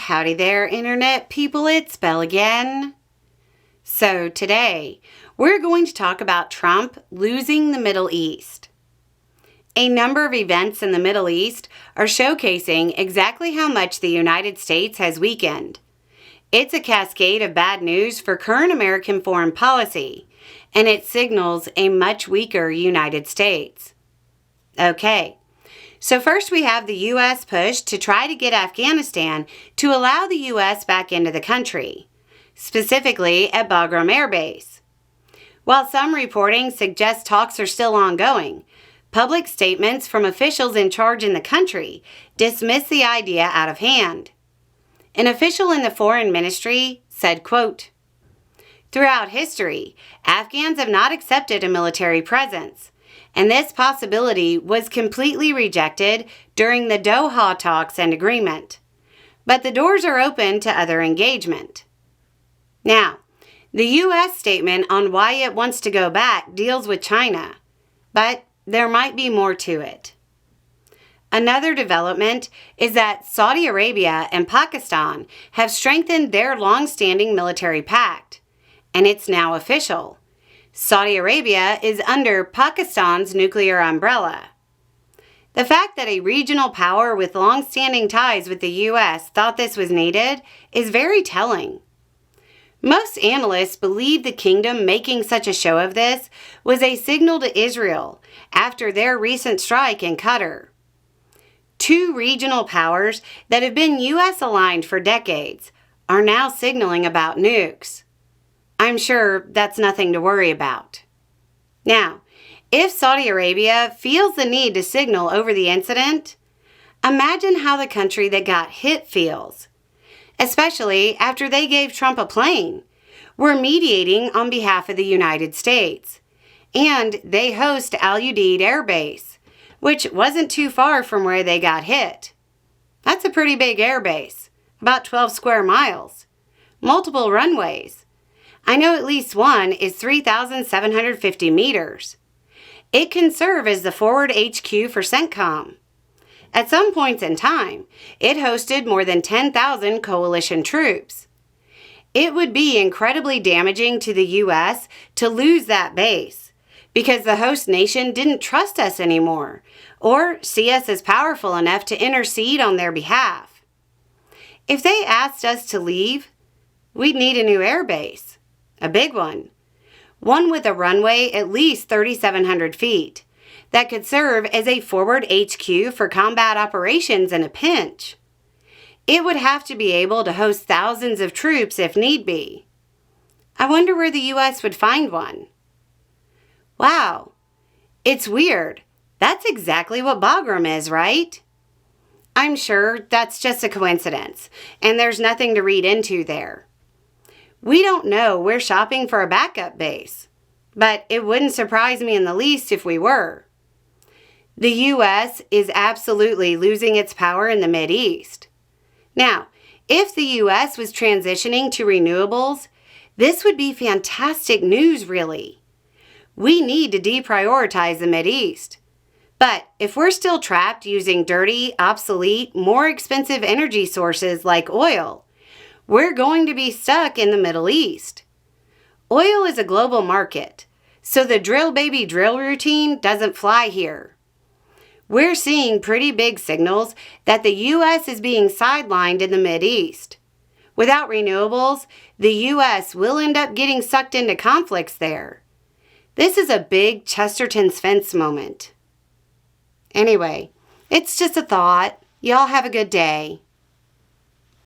Howdy there, Internet people, it's Belle again. So today, we're going to talk about Trump losing the Middle East. A number of events in the Middle East are showcasing exactly how much the United States has weakened. It's a cascade of bad news for current American foreign policy, and it signals a much weaker United States. Okay. So first we have the U.S. push to try to get Afghanistan to allow the U.S. back into the country, specifically at Bagram Air Base. While some reporting suggests talks are still ongoing, public statements from officials in charge in the country dismiss the idea out of hand. An official in the foreign ministry said, quote, "Throughout history, Afghans have not accepted a military presence, and this possibility was completely rejected during the Doha talks and agreement. But the doors are open to other engagement." Now, the U.S. statement on why it wants to go back deals with China, but there might be more to it. Another development is that Saudi Arabia and Pakistan have strengthened their long-standing military pact, and it's now official. Saudi Arabia is under Pakistan's nuclear umbrella. The fact that a regional power with long-standing ties with the U.S. thought this was needed is very telling. Most analysts believe the kingdom making such a show of this was a signal to Israel after their recent strike in Qatar. Two regional powers that have been U.S. aligned for decades are now signaling about nukes. I'm sure that's nothing to worry about. Now, if Saudi Arabia feels the need to signal over the incident, imagine how the country that got hit feels, especially after they gave Trump a plane. We're mediating on behalf of the United States, and they host Al Udeid Air Base, which wasn't too far from where they got hit. That's a pretty big air base, about 12 square miles, multiple runways. I know at least one is 3,750 meters. It can serve as the forward HQ for CENTCOM. At some points in time, it hosted more than 10,000 coalition troops. It would be incredibly damaging to the U.S. to lose that base because the host nation didn't trust us anymore or see us as powerful enough to intercede on their behalf. If they asked us to leave, we'd need a new air base. A big one with a runway at least 3,700 feet, that could serve as a forward HQ for combat operations in a pinch. It would have to be able to host thousands of troops if need be. I wonder where the U.S. would find one. Wow, it's weird. That's exactly what Bagram is, right? I'm sure that's just a coincidence, and there's nothing to read into there. We don't know we're shopping for a backup base, but it wouldn't surprise me in the least if we were. The U.S. is absolutely losing its power in the Mideast. Now, if the U.S. was transitioning to renewables, this would be fantastic news, really. We need to deprioritize the Mideast. But if we're still trapped using dirty, obsolete, more expensive energy sources like oil, we're going to be stuck in the Middle East. Oil is a global market, so the drill baby drill routine doesn't fly here. We're seeing pretty big signals that the U.S. is being sidelined in the Mideast. Without renewables, the U.S. will end up getting sucked into conflicts there. This is a big Chesterton's fence moment. Anyway, it's just a thought. Y'all have a good day.